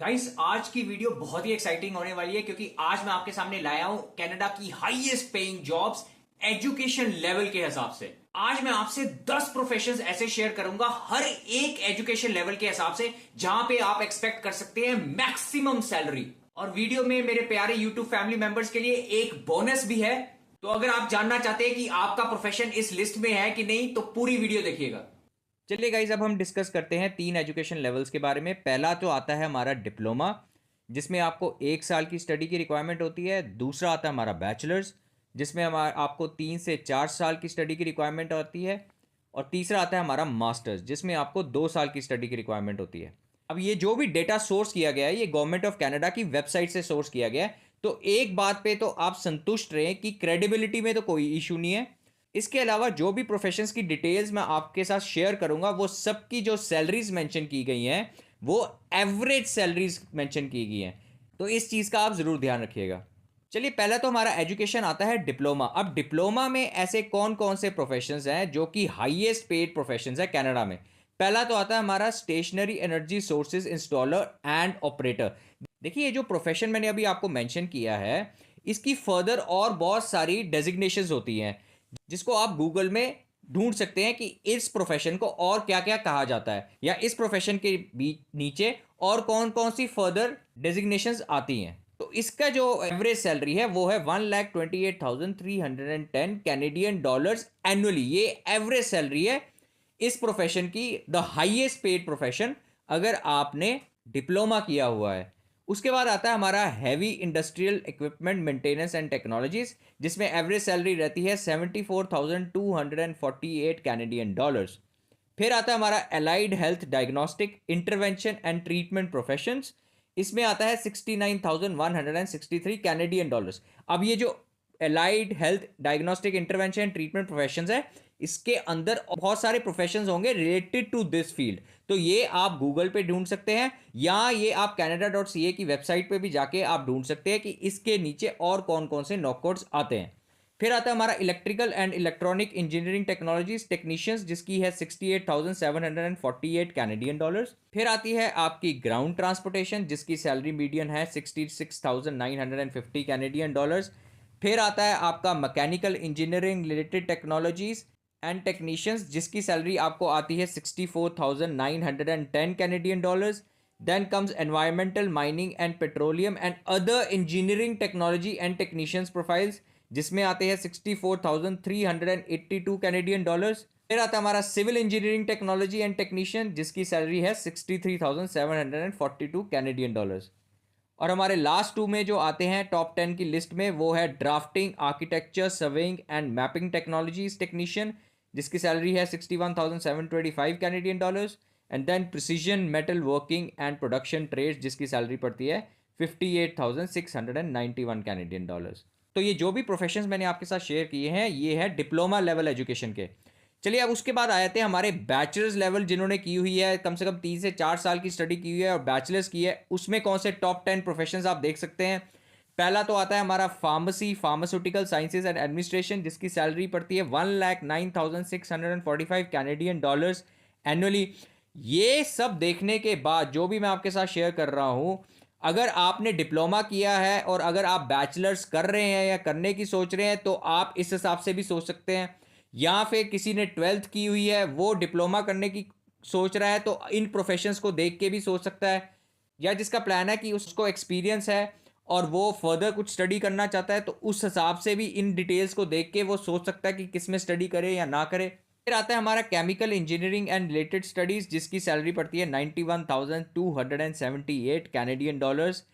Guys, आज की video बहुत ही एक्साइटिंग होने वाली है क्योंकि आज मैं आपके सामने लाया हूं कनाडा की highest paying jobs education level के हिसाब से। आज मैं आपसे 10 प्रोफेशंस ऐसे शेयर करूंगा हर एक एजुकेशन लेवल के हिसाब से जहां पे आप एक्सपेक्ट कर सकते हैं मैक्सिमम सैलरी। और वीडियो में मेरे प्यारे यूट्यूब फैमिली मेंबर्स के लिए एक बोनस भी है। तो अगर आप जानना चाहते हैं कि आपका प्रोफेशन इस लिस्ट में है कि नहीं तो पूरी वीडियो देखिएगा। चलिए गाइज, अब हम डिस्कस करते हैं 3 एजुकेशन लेवल्स के बारे में। पहला तो आता है हमारा डिप्लोमा, जिसमें आपको 1 साल की स्टडी की रिक्वायरमेंट होती है। दूसरा आता है हमारा बैचलर्स, जिसमें आपको 3 से 4 साल की स्टडी की रिक्वायरमेंट होती है। और तीसरा आता है हमारा मास्टर्स, जिसमें आपको 2 साल की स्टडी की रिक्वायरमेंट होती है। अब ये जो भी डेटा सोर्स किया गया है ये गवर्नमेंट ऑफ कनाडा की वेबसाइट से सोर्स किया गया है। तो एक बात पे तो आप संतुष्ट रहें कि क्रेडिबिलिटी में तो कोई इशू नहीं है। इसके अलावा जो भी प्रोफेशंस की डिटेल्स मैं आपके साथ शेयर करूंगा वो सबकी जो सैलरीज मेंशन की गई हैं वो एवरेज सैलरीज मेंशन की गई हैं। तो इस चीज़ का आप ज़रूर ध्यान रखिएगा। चलिए, पहला तो हमारा एजुकेशन आता है डिप्लोमा। अब डिप्लोमा में ऐसे कौन कौन से प्रोफेशंस हैं जो कि हाईएस्ट पेड प्रोफेशंस है कनाडा में। पहला तो आता है हमारा stationary energy sources installer and operator. देखिए, ये जो प्रोफेशन मैंने अभी आपको मेंशन किया है इसकी फर्दर और बहुत सारी डेजिग्नेशंस होती हैं जिसको आप गूगल में ढूंढ सकते हैं कि इस प्रोफेशन को और क्या क्या कहा जाता है, या इस प्रोफेशन के बीच नीचे और कौन कौन सी फर्दर डेजिग्नेशंस आती हैं। तो इसका जो एवरेज सैलरी है वो है 1,28,310 कैनेडियन डॉलर्स एनुअली। ये एवरेज सैलरी है इस प्रोफेशन की, द हाईएस्ट पेड प्रोफेशन अगर आपने डिप्लोमा किया हुआ है। उसके बाद आता है हमारा heavy industrial equipment maintenance and technologies, जिसमें एवरेज सैलरी रहती है 74,248 कैनेडियन डॉलर्स। फिर आता है हमारा allied health diagnostic intervention and treatment professions. इसमें आता है 69,163 कैनेडियन डॉलर्स। अब ये जो allied health diagnostic intervention and treatment professions है इसके अंदर बहुत सारे प्रोफेशंस होंगे रिलेटेड टू दिस फील्ड। तो ये आप गूगल पे ढूंढ सकते हैं या ये आप canada.ca की वेबसाइट पे भी जाके आप ढूंढ सकते हैं कि इसके नीचे और कौन कौन से नॉकआउट्स आते हैं। फिर आता है हमारा electrical and electronic engineering technologies technicians, जिसकी है 68,748 कैनेडियन डॉलर्स। फिर आती है आपकी ग्राउंड ट्रांसपोर्टेशन, जिसकी सैलरी मीडियन है 66,950 कैनेडियन डॉलर्स। फिर आता है आपका mechanical engineering related technologies and technicians, जिसकी सैलरी आपको आती है 64,910 Canadian dollars. Then comes environmental mining and petroleum and other engineering technology and technicians profiles, जिसमें आते हैं 64,382 कैनेडियन डॉलर्स। फिर आता है हमारा civil engineering technology and technician, जिसकी सैलरी है 63,742 कैनेडियन डॉलर्स। और हमारे लास्ट टू में जो आते हैं टॉप 10 की लिस्ट में वो है drafting architecture surveying and mapping technologies technician, जिसकी सैलरी है 61,725 Canadian dollars. And then precision metal working and production trade, जिसकी सैलरी पड़ती है 58,691 कैनेडियन डॉलर्स। तो ये जो भी प्रोफेशंस मैंने आपके साथ शेयर किए हैं ये है डिप्लोमा लेवल एजुकेशन के। चलिए, अब उसके बाद आए थे हमारे बैचलर्स लेवल, जिन्होंने की हुई है कम से कम 3 से 4 साल की स्टडी की हुई है और बैचलर्स की है। उसमें कौन से टॉप 10 प्रोफेशंस आप देख सकते हैं। पहला तो आता है हमारा pharmacy pharmaceutical sciences and administration, जिसकी सैलरी पड़ती है 1,09,645 कैनेडियन डॉलर्स एनुअली। ये सब देखने के बाद जो भी मैं आपके साथ शेयर कर रहा हूँ, अगर आपने डिप्लोमा किया है और अगर आप बैचलर्स कर रहे हैं या करने की सोच रहे हैं तो आप इस हिसाब से भी सोच सकते हैं। या फिर किसी ने 12th की हुई है वो डिप्लोमा करने की सोच रहा है तो इन प्रोफेशंस को देख के भी सोच सकता है। या जिसका प्लान है कि उसको एक्सपीरियंस है और वो फर्दर कुछ स्टडी करना चाहता है तो उस हिसाब से भी इन डिटेल्स को देख के वो सोच सकता है कि किस में स्टडी करे या ना करे। फिर आता है हमारा chemical engineering and related studies, जिसकी सैलरी पड़ती है 91,278 कैनेडियन डॉलर्स।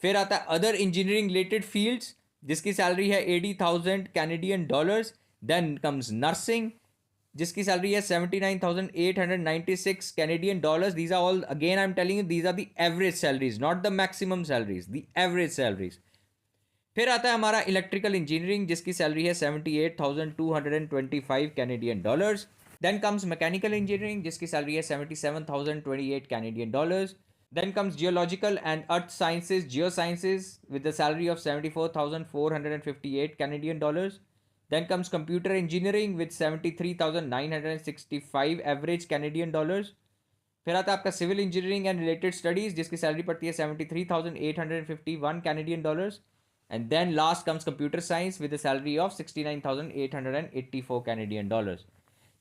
फिर आता है अदर इंजीनियरिंग रिलेटेड फील्ड्स, जिसकी सैलरी है 80,000 Canadian dollars. Then comes nursing, जिसकी सैलरी है 79,896 Canadian dollars. These are all, again I am telling you, these are the average salaries, not the maximum salaries, the average salaries. फिर आता है हमारा electrical engineering, जिसकी salary है 78,225 Canadian dollars. Then comes mechanical engineering, जिसकी salary है 77,028 Canadian dollars. Then comes geological and earth sciences geo sciences with the salary of 74,458 Canadian dollars. Then comes computer engineering with 73,965 average Canadian dollars. फिर आता है आपका civil engineering and related studies, जिसकी salary पड़ती है 73,851 Canadian dollars. And then last comes computer science with salary of 69,884 Canadian dollars.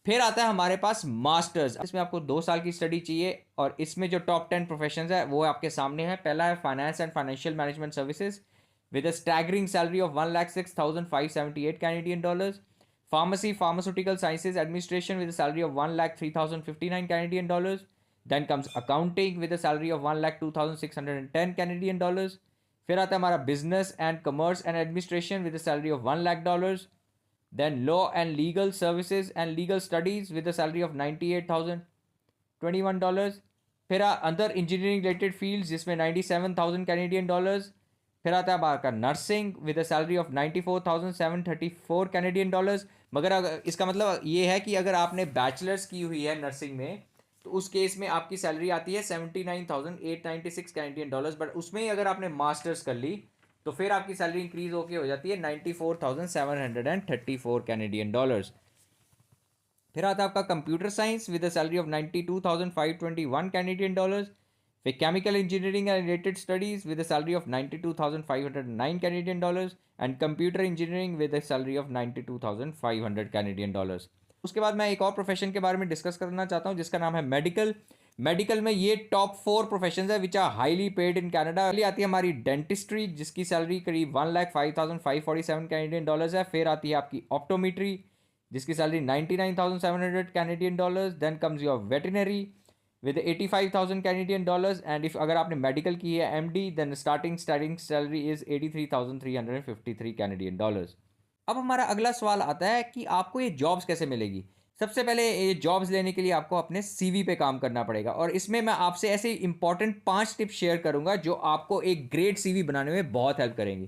फिर आता है हमारे पास मास्टर्स, इसमें आपको 2 साल की स्टडी चाहिए और इसमें जो टॉप 10 प्रोफेशंस है वो आपके सामने है। पहला है finance and financial management services with a staggering salary of 1,06,578 Canadian dollars. Pharmacy, pharmaceutical sciences administration with a salary of 1,03,059 Canadian dollars. Then comes accounting with a salary of 1,02,610 Canadian dollars. फिर आता है हमारा business and commerce and administration with a salary of $1,00,000. Then law and legal services and legal studies with a salary of $98,021. फिर other engineering related fields जिसमें 97,000 Canadian dollars. फिर आता है आपका nursing with a salary of 94,734 Canadian dollars. मगर अगर इसका मतलब ये है कि अगर आपने बैचलर्स की हुई है नर्सिंग में तो उस केस में आपकी सैलरी आती है 79,896 कैनेडियन डॉलर्स। बट उसमें ही अगर आपने मास्टर्स कर ली तो फिर आपकी सैलरी इंक्रीज होकर हो जाती है 94,734 कैनेडियन डॉलर्स। फिर आता है आपका computer science with a salary of 92,521 Canadian dollars. फिर chemical engineering and related studies with a salary of 92,509 Canadian dollars and computer engineering with a salary of 92,500 Canadian dollars. उसके बाद मैं एक और प्रोफेशन के बारे में डिस्कस करना चाहता हूँ जिसका नाम है मेडिकल। मेडिकल में ये टॉप 4 प्रोफेशन है which are highly paid in Canada. पहली आती है हमारी डेंटिस्ट्री जिसकी सैलरी करीब 1,05,547 कैनेडियन डॉलर्स है। फिर आती है आपकी ऑप्टोमेट्री जिसकी salary 99,700 Canadian dollars. Then comes your veterinary with 85,000 Canadian dollars and if अगर आपने मेडिकल की है MD then starting salary is 83,353 Canadian dollars. अब हमारा अगला सवाल आता है कि आपको ये जॉब्स कैसे मिलेगी। सबसे पहले ये जॉब्स लेने के लिए आपको अपने सीवी पे काम करना पड़ेगा और इसमें मैं आपसे ऐसे इंपॉर्टेंट 5 टिप्स शेयर करूंगा जो आपको एक ग्रेट सीवी बनाने में बहुत हेल्प करेंगी।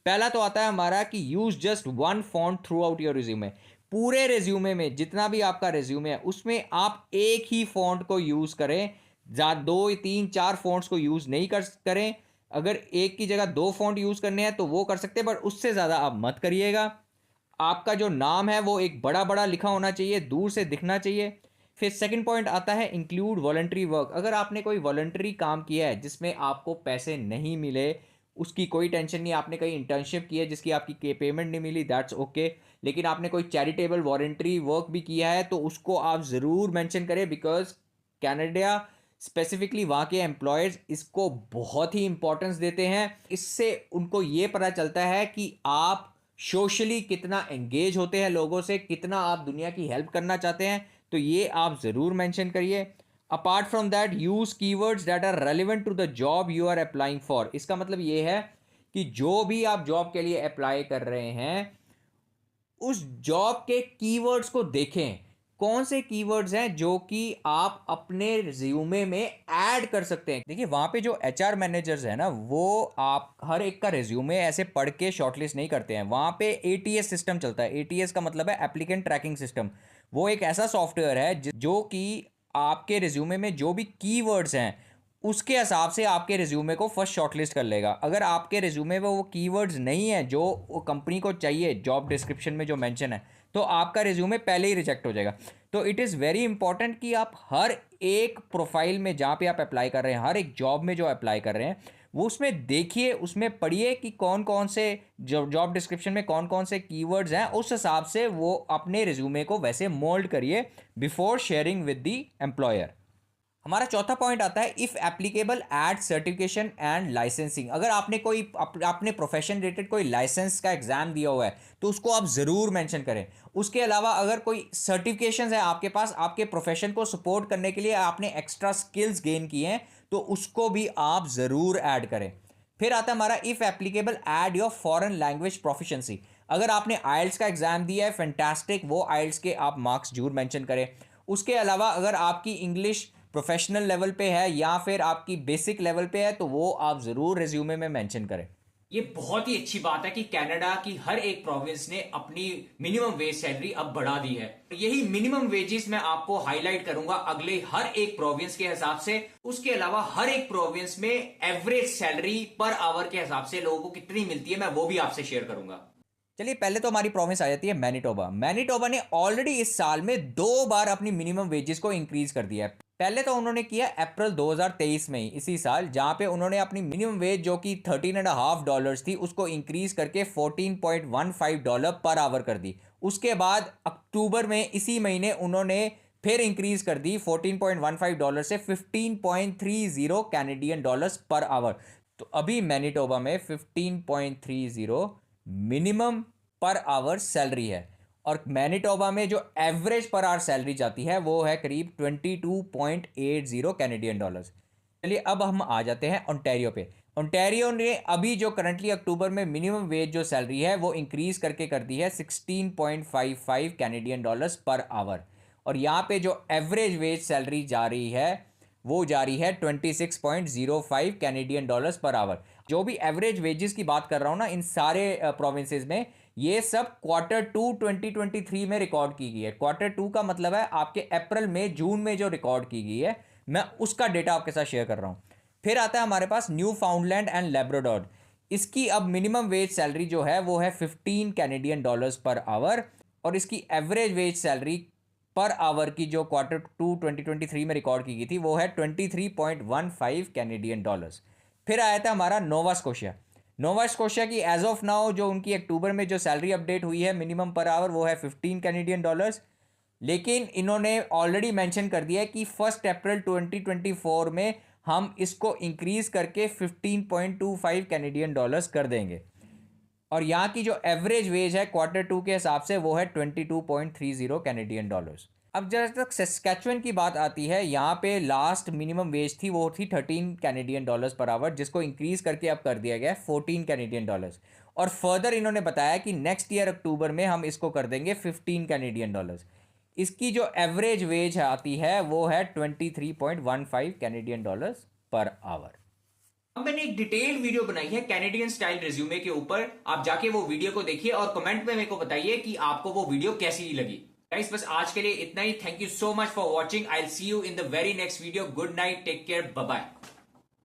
पहला तो आता है हमारा कि use just one font through out your resume. पूरे रिज्यूमे में जितना भी आपका रिज्यूमे है उसमें आप एक ही फॉन्ट को यूज़ करें, 2 3 4 फॉन्ट्स को यूज़ नहीं करें। अगर एक की जगह 2 फॉन्ट यूज़ करने हैं तो वो कर सकते हैं, बट उससे ज़्यादा आप मत करिएगा। आपका जो नाम है वो एक बड़ा बड़ा लिखा होना चाहिए, दूर से दिखना चाहिए। फिर सेकंड पॉइंट आता है इंक्लूड वॉलंटरी वर्क। अगर आपने कोई वॉलंटरी काम किया है जिसमें आपको पैसे नहीं मिले उसकी कोई टेंशन नहीं। आपने कहीं इंटर्नशिप की है जिसकी आपकी पेमेंट नहीं मिली, दैट्स ओके। लेकिन आपने कोई चैरिटेबल वॉलंटरी वर्क भी किया है तो उसको आप ज़रूर मेंशन करें बिकॉज कनाडा स्पेसिफिकली वहाँ के एम्प्लॉयर्स इसको बहुत ही इंपॉर्टेंस देते हैं। इससे उनको ये पता चलता है कि आप सोशली कितना एंगेज होते हैं लोगों से, कितना आप दुनिया की हेल्प करना चाहते हैं, तो ये आप ज़रूर मेंशन करिए। Apart from that use keywords that are relevant to the job you are applying for. इसका मतलब ये है कि जो भी आप जॉब के लिए अप्लाई कर रहे हैं उस जॉब के कीवर्ड्स को देखें। कौन से कीवर्ड्स हैं जो कि आप अपने रिज्यूमे में ऐड कर सकते हैं। देखिए वहाँ पे जो एचआर मैनेजर्स हैं ना वो आप हर एक का रिज्यूमे ऐसे पढ़ के शॉर्टलिस्ट नहीं करते हैं। वहाँ पे एटीएस सिस्टम चलता है। एटीएस का मतलब है एप्लीकेंट ट्रैकिंग सिस्टम। वो एक ऐसा सॉफ्टवेयर है जो कि आपके रिज्यूमे में जो भी कीवर्ड्स हैं उसके हिसाब से आपके रिज्यूमे को फर्स्ट शॉर्टलिस्ट कर लेगा। अगर आपके रिज्यूमे में वो कीवर्ड्स नहीं है जो वो कंपनी को चाहिए जॉब डिस्क्रिप्शन में जो मेंशन है तो आपका रिज्यूमे पहले ही रिजेक्ट हो जाएगा। तो इट इज़ वेरी इंपॉर्टेंट कि आप हर एक प्रोफाइल में जहाँ पे आप अप्लाई कर रहे हैं, हर एक जॉब में जो अप्लाई कर रहे हैं वो उसमें देखिए, उसमें पढ़िए कि कौन कौन से जॉब डिस्क्रिप्शन में कौन कौन से कीवर्ड्स हैं। उस हिसाब से वो अपने रिज्यूमे को वैसे मोल्ड करिए before sharing with the employer. हमारा चौथा पॉइंट आता है if applicable add certification and licensing. अगर आपने कोई अपने प्रोफेशन रिलेटेड कोई लाइसेंस का एग्जाम दिया हुआ है तो उसको आप ज़रूर मेंशन करें। उसके अलावा अगर कोई सर्टिफिकेशंस है आपके पास आपके प्रोफेशन को सपोर्ट करने के लिए, आपने एक्स्ट्रा स्किल्स गेन किए हैं तो उसको भी आप ज़रूर ऐड करें। फिर आता है हमारा if applicable add your foreign language proficiency. अगर आपने आइल्स का एग्जाम दिया है फैंटास्टिक, वो आइल्स के आप मार्क्स जरूर मेंशन करें। उसके अलावा अगर आपकी इंग्लिश प्रोफेशनल लेवल पे है या फिर आपकी बेसिक लेवल पे है तो वो आप जरूर रिज्यूमे में मेंशन करें। ये बहुत ही अच्छी बात है कि कनाडा की हर एक प्रोविंस ने अपनी मिनिमम वेज सैलरी अब बढ़ा दी है। यही मिनिमम वेजेस मैं आपको हाईलाइट करूंगा अगले हर एक प्रोविंस के हिसाब से। उसके अलावा हर एक प्रोविंस में एवरेज सैलरी पर आवर के हिसाब से लोगों को कितनी मिलती है मैं वो भी आपसे शेयर करूंगा। चलिए पहले तो हमारी प्रोविंस आ जाती है मैनिटोबा। मैनिटोबा ने ऑलरेडी इस साल में 2 बार अपनी मिनिमम वेजेस को इंक्रीज कर दिया है। पहले तो उन्होंने किया अप्रैल 2023 में ही, इसी साल, जहां पे उन्होंने अपनी मिनिमम वेज जो कि $13.5 थी उसको इंक्रीज करके $14.15 पर आवर कर दी। उसके बाद अक्टूबर में इसी महीने उन्होंने फिर इंक्रीज कर दी $14.15 से $15.30 कैनेडियन डॉलर्स पर आवर। तो अभी मैनिटोबा में 15.30 मिनिमम पर आवर सैलरी है, और मैनिटोबा में जो एवरेज पर आवर सैलरी जाती है वो है करीब 22.80 कैनेडियन डॉलर्स। चलिए अब हम आ जाते हैं ओंटारियो पे। ओंटारियो ने अभी जो करंटली अक्टूबर में मिनिमम वेज जो सैलरी है वो इंक्रीज करके कर दी है 16.55 कैनेडियन डॉलर्स पर आवर, और यहाँ पे जो एवरेज वेज सैलरी जा रही है वो जा रही है 26.05 कैनेडियन डॉलर्स पर आवर। जो भी एवरेज वेजेस की बात कर रहा हूँ ना इन सारे प्रोविंसेस में, ये सब Q2 2023 में रिकॉर्ड की गई है। Q2 का मतलब है आपके अप्रैल में जून में जो रिकॉर्ड की गई है, मैं उसका डेटा आपके साथ शेयर कर रहा हूँ। फिर आता है हमारे पास न्यू फाउंडलैंड एंड लेब्राडोर। इसकी अब मिनिमम वेज सैलरी जो है वो है 15 कैनेडियन डॉलर्स पर आवर, और इसकी average wage salary per hour की जो Q2 2023 में रिकॉर्ड की गई थी वो है 23.15 कैनेडियन डॉलर्स। फिर आया था हमारा नोवा स्कोशिया। नोवा स्कोशिया की एज ऑफ नाउ जो उनकी अक्टूबर में जो सैलरी अपडेट हुई है मिनिमम पर आवर वो है 15 कैनेडियन डॉलर्स, लेकिन इन्होंने ऑलरेडी मेंशन कर दिया है कि 1 अप्रैल 2024 में हम इसको इंक्रीज करके 15.25 कैनेडियन डॉलर्स कर देंगे, और यहाँ की जो एवरेज वेज है Q2 के हिसाब से वो है 22.30 कैनेडियन डॉलर्स। अब जहाँ तक सस्कैचुअन की बात आती है, यहाँ पे लास्ट मिनिमम वेज थी वो थी 13 कैनेडियन डॉलर्स पर आवर, जिसको इंक्रीज करके अब कर दिया गया है 14 कैनेडियन डॉलर्स, और फर्दर इन्होंने बताया कि नेक्स्ट ईयर अक्टूबर में हम इसको कर देंगे 15 कैनेडियन डॉलर्स। इसकी जो एवरेज वेज आती है वो है 23.15 कैनेडियन डॉलर्स पर आवर। अब मैंने एक डिटेल वीडियो बनाई है कैनेडियन स्टाइल रिज्यूमे के ऊपर, आप जाके वो वीडियो को देखिए और कमेंट में मेरे को बताइए कि आपको वो वीडियो कैसी लगी। गाइस बस आज के लिए इतना ही। Thank you so much for watching. I will see you in the very next video. Good night, take care, bye bye.